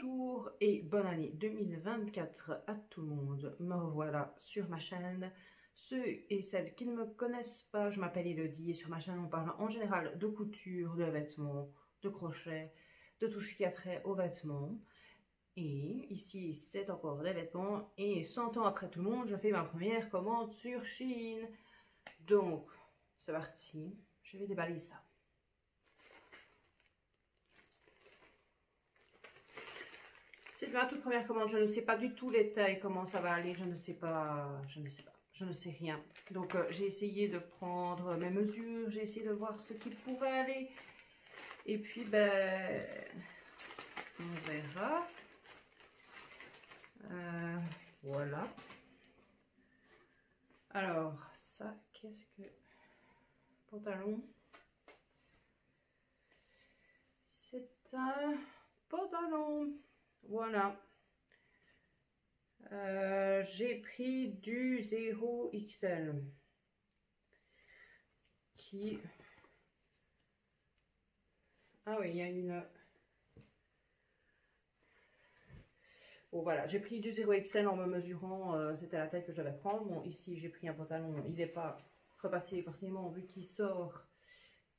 Bonjour et bonne année 2024 à tout le monde. Me revoilà sur ma chaîne. Ceux et celles qui ne me connaissent pas, je m'appelle Elodie et sur ma chaîne on parle en général de couture, de vêtements, de crochet, de tout ce qui a trait aux vêtements. Et ici c'est encore des vêtements et 100 ans après tout le monde, je fais ma première commande sur Shein. Donc c'est parti, je vais déballer ça. C'est ma toute première commande, je ne sais pas du tout les tailles, comment ça va aller, je ne sais rien. Donc j'ai essayé de prendre mes mesures, j'ai essayé de voir ce qui pourrait aller. Et puis ben, on verra. Voilà. Alors ça, qu'est-ce que... Pantalon. C'est un pantalon. Voilà. J'ai pris du 0XL qui... Ah oui, il y a une... Bon voilà, j'ai pris du 0XL en me mesurant, c'était la taille que je devais prendre. Bon ici j'ai pris un pantalon, il n'est pas repassé forcément vu qu'il sort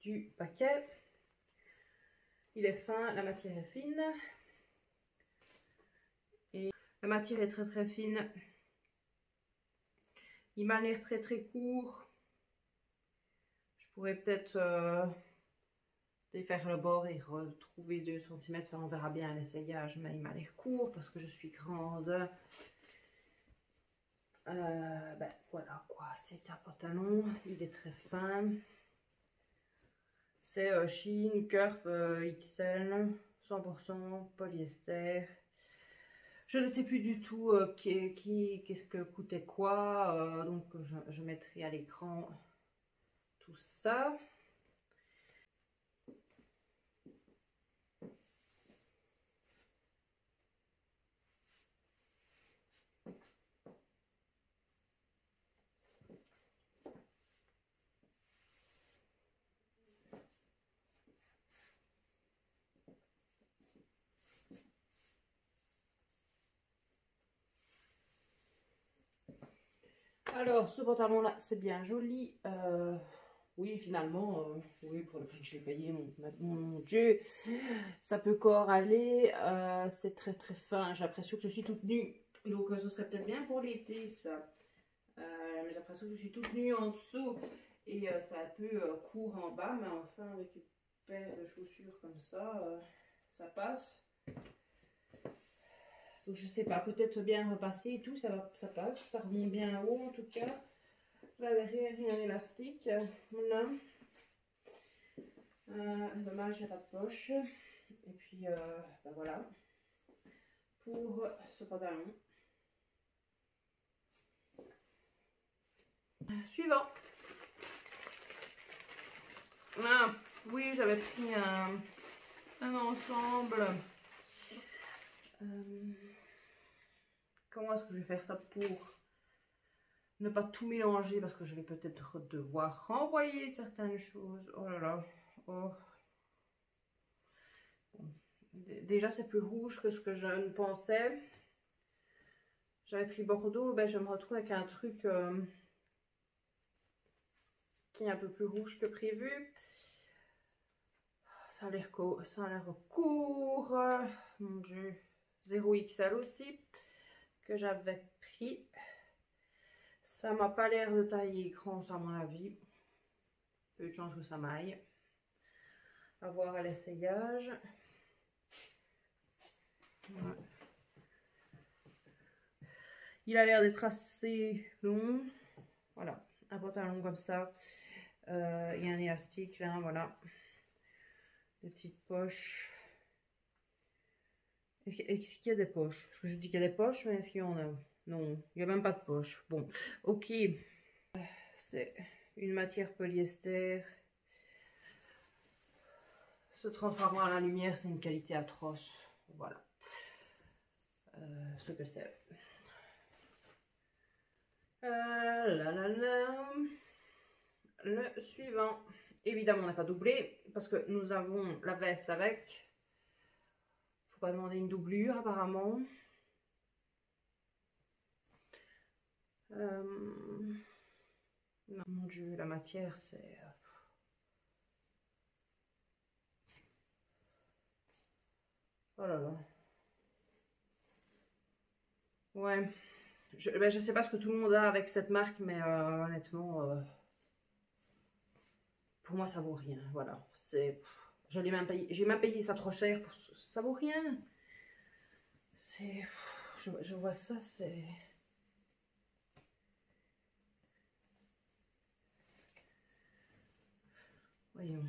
du paquet. Il est fin, la matière est fine. Et la matière est très très fine. Il m'a l'air très très court. Je pourrais peut-être défaire le bord et retrouver 2 cm. Enfin, on verra bien à l'essayage, mais il m'a l'air court parce que je suis grande. Ben voilà quoi, c'est un pantalon, il est très fin. C'est Shein Curve XL, 100% polyester. Je ne sais plus du tout qu'est-ce que coûtait quoi, donc je mettrai à l'écran tout ça. Alors, ce pantalon-là, c'est bien joli. Oui, finalement, oui, pour le prix que je l'ai payé, mon Dieu, ça peut encore aller. C'est très très fin. J'ai l'impression que je suis toute nue. Donc, ce serait peut-être bien pour l'été, ça. Mais j'ai l'impression que je suis toute nue en dessous. Et c'est un peu court en bas. Mais enfin, avec une paire de chaussures comme ça, ça passe. Donc, je sais pas, peut-être bien repasser et tout, ça passe. Ça remonte bien haut en tout cas. Là derrière, il y a un élastique. Voilà. Dommage, il n'y a pas de poche. Et puis, ben voilà. Pour ce pantalon. Suivant. Ah, oui, j'avais pris un ensemble. Comment est-ce que je vais faire ça pour ne pas tout mélanger? Parce que je vais peut-être devoir renvoyer certaines choses. Oh là là. Oh. Déjà, c'est plus rouge que ce que je ne pensais. J'avais pris Bordeaux, ben, je me retrouve avec un truc qui est un peu plus rouge que prévu. Ça a l'air court. Mon Dieu. 0XL aussi, que j'avais pris. Ça m'a pas l'air de tailler grand, à mon avis. Peu de chance que ça m'aille. À voir à l'essayage. Voilà. Il a l'air d'être assez long. Voilà, un pantalon comme ça. Il y a un élastique là, voilà. Des petites poches. Est-ce qu'il y a des poches? Parce que je dis qu'il y a des poches, mais est-ce qu'il y en a? Non, il n'y a même pas de poche. Bon, ok. C'est une matière polyester. Ce transparent à la lumière, c'est une qualité atroce. Voilà. Ce que c'est. Le suivant. Évidemment, on n'a pas doublé parce que nous avons la veste avec. faut pas demander une doublure apparemment. Non, mon Dieu, la matière c'est... Oh là là. Ouais. Je sais pas ce que tout le monde a avec cette marque, mais honnêtement, pour moi ça vaut rien. Voilà. C'est... Je l'ai même payé. J'ai même payé ça trop cher. Ça vaut rien. C'est... Je vois ça, c'est... Voyons.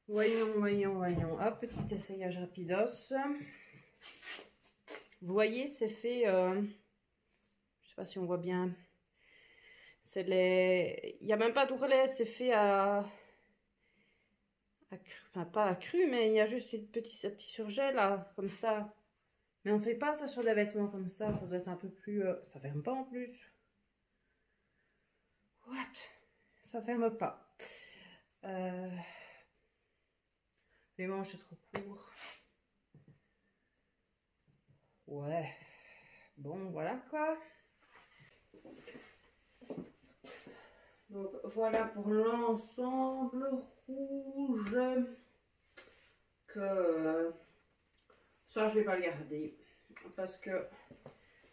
Voyons. Hop, petit essayage rapidos. Vous voyez, c'est fait... je sais pas si on voit bien. C'est les... Il n'y a même pas d'ourlet, c'est fait à cru. Enfin, pas à cru, mais il y a juste un petit surgel là, comme ça. Mais on fait pas ça sur des vêtements comme ça doit être un peu plus... Ça ferme pas en plus. What? Ça ferme pas. Les manches c'est trop court. Ouais. Bon, voilà quoi. Donc voilà pour l'ensemble rouge. Que ça je vais pas le garder. Parce que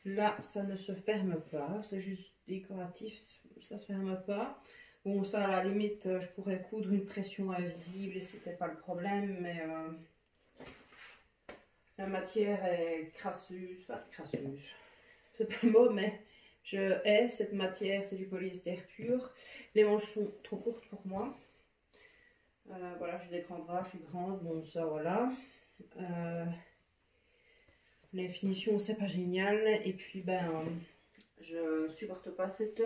là ça ne se ferme pas. C'est juste décoratif. Ça se ferme pas. Bon, ça, à la limite, je pourrais coudre une pression invisible et c'était pas le problème, mais la matière est crasseuse. Enfin, crasseuse, c'est pas le mot, mais je hais cette matière, c'est du polyester pur. Les manches sont trop courtes pour moi. Voilà, j'ai des grands bras, je suis grande, bon, ça, voilà. Les finitions, c'est pas génial. Et puis, ben, je supporte pas cette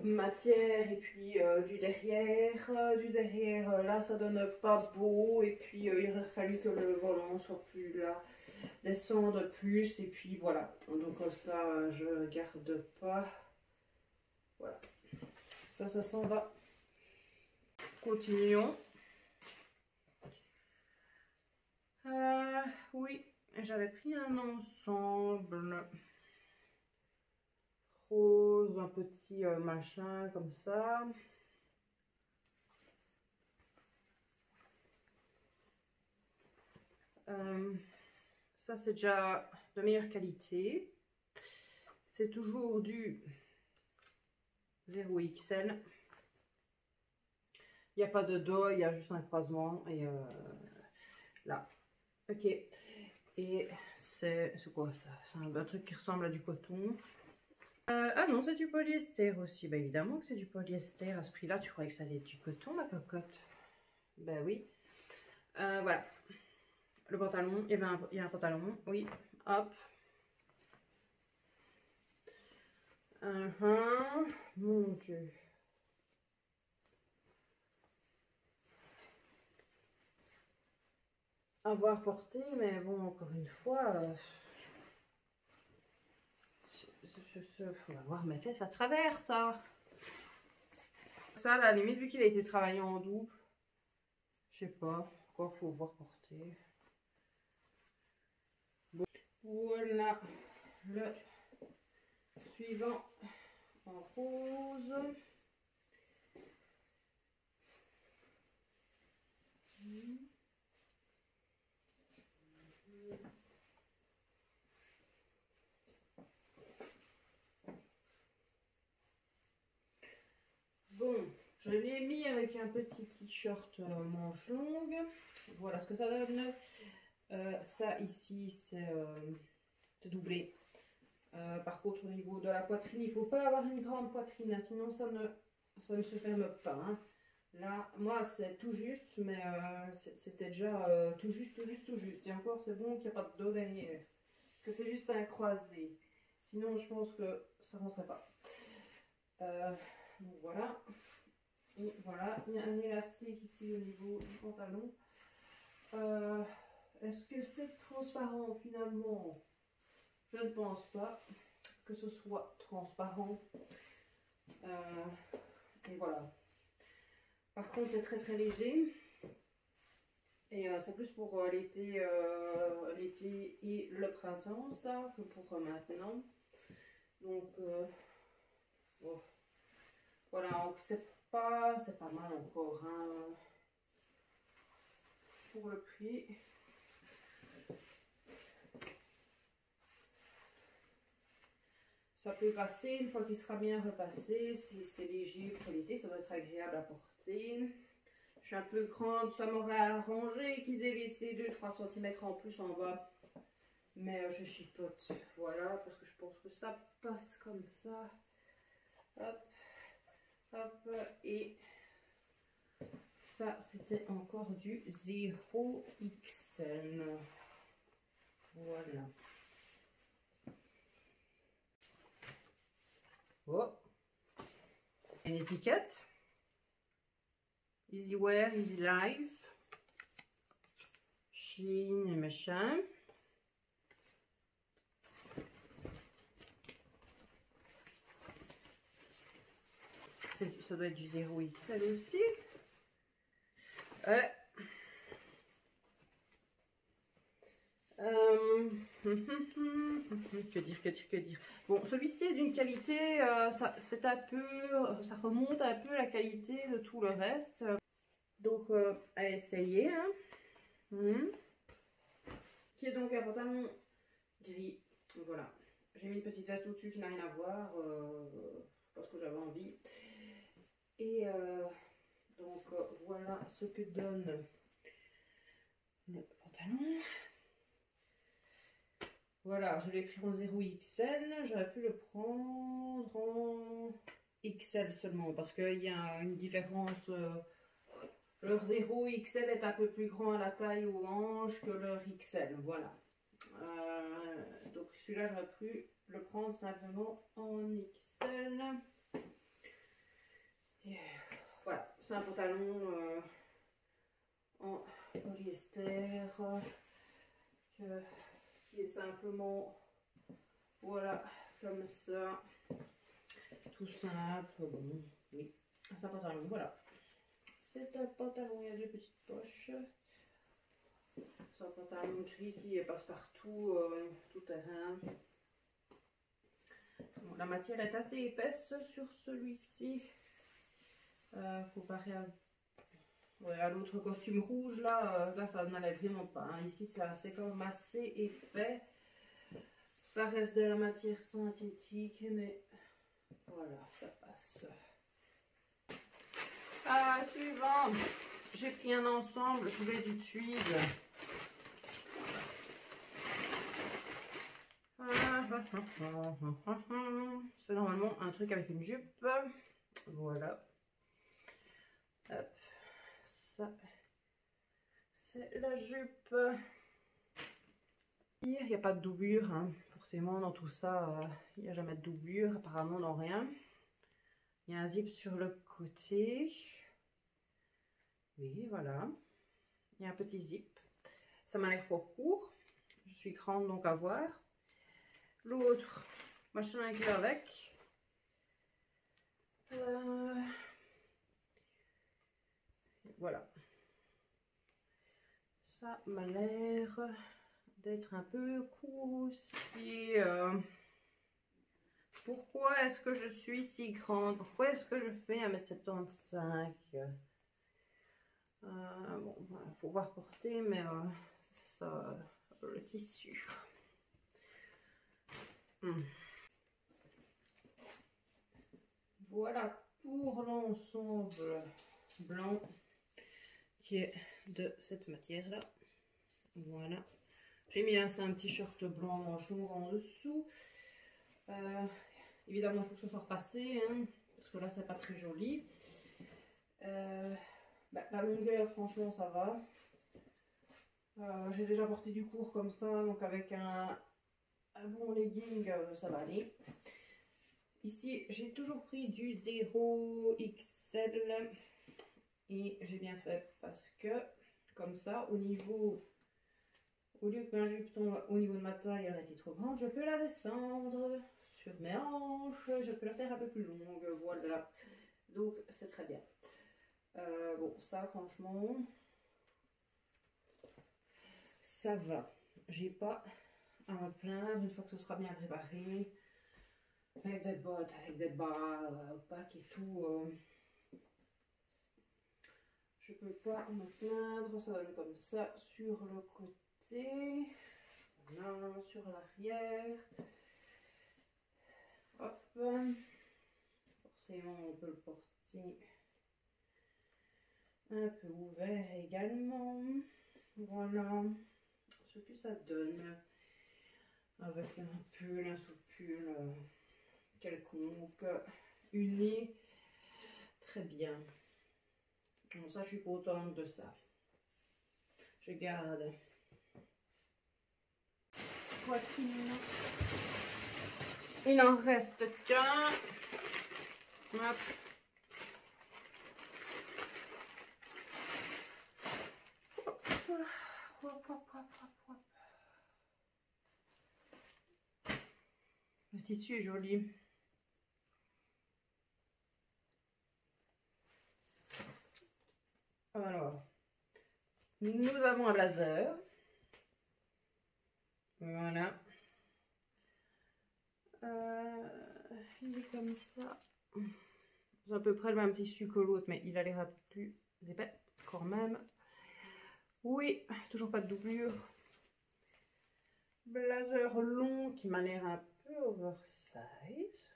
matière et puis du derrière là ça donne pas beau et puis il aurait fallu que le volant soit plus là, descende plus et puis voilà, donc ça je garde pas, voilà, ça s'en va. Continuons. Oui, j'avais pris un ensemble rose, un petit machin comme ça. Ça c'est déjà de meilleure qualité. C'est toujours du 0XL. Il n'y a pas de dos, il y a juste un croisement. Et là. Ok. Et c'est quoi ça? C'est un truc qui ressemble à du coton. Ah non, c'est du polyester aussi. Bah évidemment que c'est du polyester. À ce prix-là, tu croyais que ça allait être du coton, ma cocotte? Bah oui. Voilà. Le pantalon, il y a un pantalon. Oui. Hop. Mon Dieu. Avoir porté, mais bon, encore une fois, faut avoir mes fesses à travers ça. Ça, à la limite, vu qu'il a été travaillé en double, je sais pas, encore faut voir porter. Bon. Voilà le suivant en rose. Bon, je l'ai mis avec un petit t-shirt manche longue. Voilà ce que ça donne. Ça ici, c'est doublé. Par contre, au niveau de la poitrine, il ne faut pas avoir une grande poitrine, hein, sinon ça ne se ferme pas. Hein. Là, moi, c'est tout juste, mais c'était déjà tout juste. Et encore, c'est bon qu'il n'y a pas de dos derrière. Que c'est juste un croisé. Sinon, je pense que ça ne rentrerait pas. Donc voilà. Et voilà, il y a un élastique ici au niveau du pantalon. Est-ce que c'est transparent finalement? Je ne pense pas que ce soit transparent. Et voilà. Par contre, c'est très léger. Et c'est plus pour l'été et le printemps, ça, que pour maintenant. Donc, bon, voilà, donc c'est pas mal encore, hein, pour le prix. Ça peut passer une fois qu'il sera bien repassé. C'est léger pour l'été, ça doit être agréable à porter. Je suis un peu grande, ça m'aurait arrangé qu'ils aient laissé 2-3 cm en plus en bas. Mais je chipote, voilà, parce que je pense que ça passe comme ça. Hop, hop, et ça c'était encore du 0XL. Voilà. Oh, une étiquette. Easy wear, easy life. Shein et machin. Ça doit être du 0XL aussi. Que dire. Bon, celui-ci est d'une qualité, ça remonte un peu la qualité de tout le reste. Donc, à essayer. Hein. Qui est donc un pantalon gris. Voilà. J'ai mis une petite veste au-dessus qui n'a rien à voir, parce que j'avais envie. Et donc, voilà ce que donne le pantalon. Voilà, je l'ai pris en 0XL, j'aurais pu le prendre en XL seulement parce qu'il y a une différence. Leur 0XL est un peu plus grand à la taille aux hanches que leur XL, voilà. Donc celui-là, j'aurais pu le prendre simplement en XL. Et voilà, c'est un pantalon en polyester qui est simplement, voilà, comme ça, tout simple. Bon, oui, c'est un pantalon, voilà. C'est un pantalon, il y a 2 petites poches. C'est un pantalon gris qui passe partout, tout terrain. Bon, la matière est assez épaisse sur celui-ci. Comparé à l'autre costume rouge, là ça n'allait vraiment pas. Hein. Ici, c'est quand même assez épais. Ça reste de la matière synthétique, mais voilà, ça passe. Ah, suivant. J'ai pris un ensemble, je voulais du tweed. C'est normalement un truc avec une jupe. Voilà. Hop. Ça, c'est la jupe. Il n'y a pas de doublure, hein. Forcément dans tout ça, il n'y a jamais de doublure, apparemment dans rien. Il y a un zip sur le côté. Oui, voilà. Il y a un petit zip. Ça m'a l'air fort court. Je suis grande donc à voir. L'autre, machin inclus avec. Voilà. Ça m'a l'air d'être un peu court aussi. Pourquoi est-ce que je suis si grande? Pourquoi est-ce que je fais 1m75? Bon, il faut voir porter, mais c'est ça, le tissu. Voilà pour l'ensemble blanc qui est de cette matière-là. Voilà. J'ai mis un t-shirt blanc manche longue en dessous. Évidemment, il faut que ce soit repassé, hein, parce que là, c'est pas très joli. La longueur, franchement, ça va. J'ai déjà porté du court comme ça, donc avec un bon legging, ça va aller. Ici, j'ai toujours pris du 0XL et j'ai bien fait parce que, comme ça, au lieu que ma jupe tombe au niveau de ma taille, elle était trop grande, je peux la descendre sur mes hanches, je peux la faire un peu plus longue, voilà. Donc, c'est très bien. Bon, ça, franchement, ça va. J'ai pas à me plaindre une fois que ce sera bien préparé. Avec des bottes, avec des bas opaques et tout. Je peux pas me plaindre. Ça donne comme ça sur le côté. Voilà, sur l'arrière. Hop. Forcément, on peut le porter un peu ouvert également. Voilà ce que ça donne avec un pull, un sous-pull quelconque uni. Très bien. Bon, ça, je suis contente de ça. Je garde poitrine. Il n'en reste qu'un. Hop. Le tissu est joli. Alors, nous avons un blazer. Voilà. Il est comme ça. C'est à peu près le même tissu que l'autre, mais il a l'air un peu plus épais quand même. Oui, toujours pas de doublure. Blazer long qui m'a l'air un peu oversize.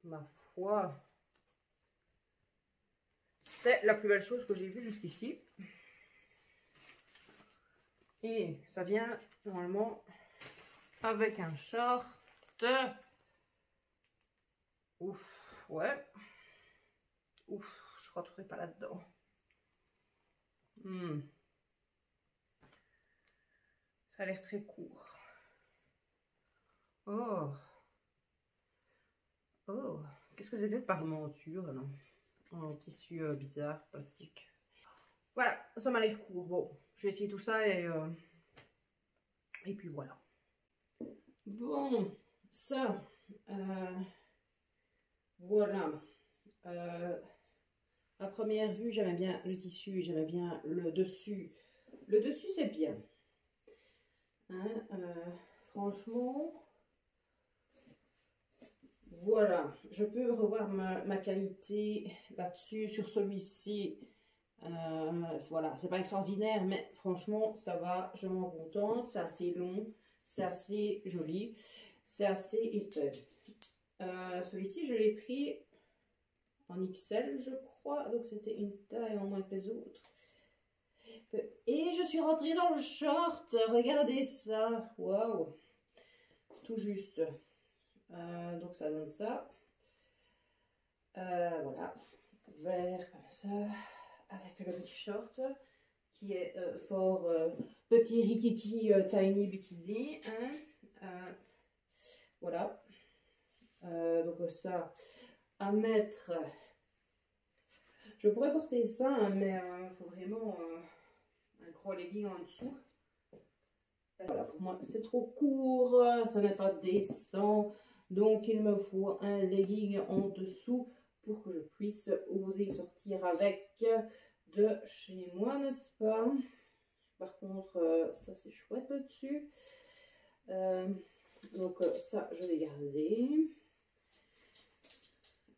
Ma foi, c'est la plus belle chose que j'ai vue jusqu'ici. Et ça vient normalement avec un short. Ouf, ouais. Ouf, je rentrerai pas là-dedans. Ça a l'air très court. Oh. Oh. Qu'est-ce que c'est que cette parmenture là? En tissu bizarre, plastique. Voilà, ça m'a l'air court. Bon, je vais essayer tout ça et puis voilà. Bon, ça, voilà. À première vue, j'aimais bien le tissu, j'aimais bien le dessus. Le dessus, c'est bien. Hein, franchement, voilà. Je peux revoir ma qualité là-dessus, sur celui-ci. Voilà, c'est pas extraordinaire, mais franchement, ça va. Je m'en contente. C'est assez long, c'est assez joli, c'est assez épais. Celui-ci, je l'ai pris en XL, je crois, donc c'était une taille en moins que les autres. Et je suis rentrée dans le short, regardez ça, waouh, tout juste. Donc ça donne ça. Voilà, vert comme ça, avec le petit short qui est fort petit rikiki tiny bikini. Hein. Voilà, donc ça à mettre. Je pourrais porter ça, hein, mais il faut vraiment un gros legging en dessous. Voilà, pour moi, c'est trop court, ça n'est pas décent. Donc, il me faut un legging en dessous pour que je puisse oser sortir avec de chez moi, n'est-ce pas? Par contre, ça, c'est chouette dessus. Donc, ça, je vais garder.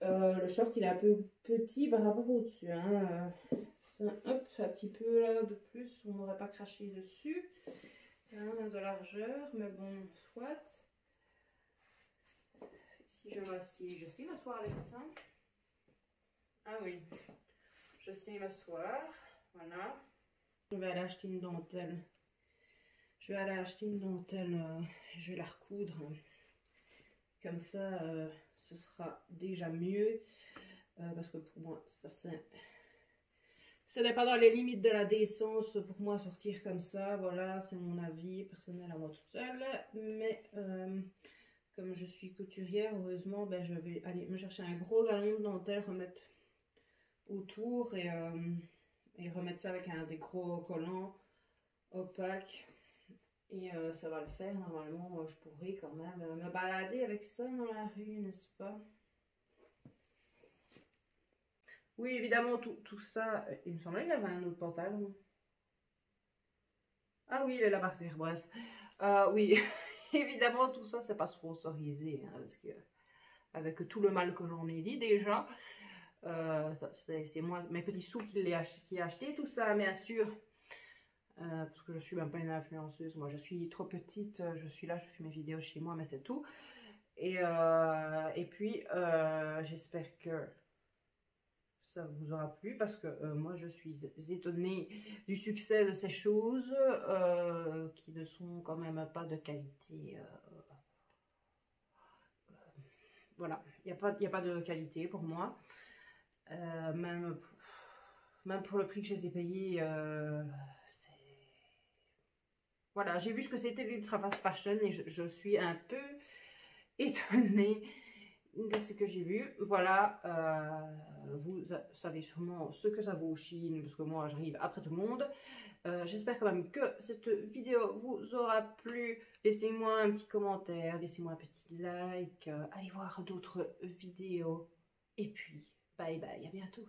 Le short, il est un peu petit par rapport au-dessus. Hein. Hop, un petit peu là de plus, on n'aurait pas craché dessus. Hein, de largeur, mais bon, soit. Si je m'assieds, je sais m'asseoir avec ça. Ah oui, je sais m'asseoir. Voilà. Je vais aller acheter une dentelle. Je vais la recoudre. Comme ça, ce sera déjà mieux. Parce que pour moi, ça c'est... Ce n'est pas dans les limites de la décence pour moi sortir comme ça. Voilà, c'est mon avis personnel à moi toute seule. Mais comme je suis couturière, heureusement, ben, je vais aller me chercher un gros galon de dentelle, remettre autour et remettre ça avec des gros collants opaques. Et ça va le faire. Normalement, je pourrais quand même me balader avec ça dans la rue, n'est-ce pas? Oui, évidemment, tout ça. Il me semblait qu'il y avait un autre pantalon. Ah oui, il est là par terre, bref. Oui, évidemment, tout ça, c'est pas sponsorisé, hein, parce que avec tout le mal que j'en ai dit déjà, c'est moi, mes petits sous qui ai acheté tout ça, bien sûr. Parce que je suis même pas une influenceuse, moi je suis trop petite, je suis là, je fais mes vidéos chez moi, mais c'est tout. Et puis, j'espère que ça vous aura plu parce que moi je suis étonnée du succès de ces choses qui ne sont quand même pas de qualité. Voilà, y a pas de qualité pour moi. Même, même pour le prix que je les ai payés, voilà, j'ai vu ce que c'était l'ultra fast fashion et je suis un peu étonnée de ce que j'ai vu. Voilà, vous savez sûrement ce que ça vaut Chine, parce que moi j'arrive après tout le monde. J'espère quand même que cette vidéo vous aura plu. Laissez-moi un petit commentaire, laissez-moi un petit like, allez voir d'autres vidéos. Et puis, bye bye, à bientôt.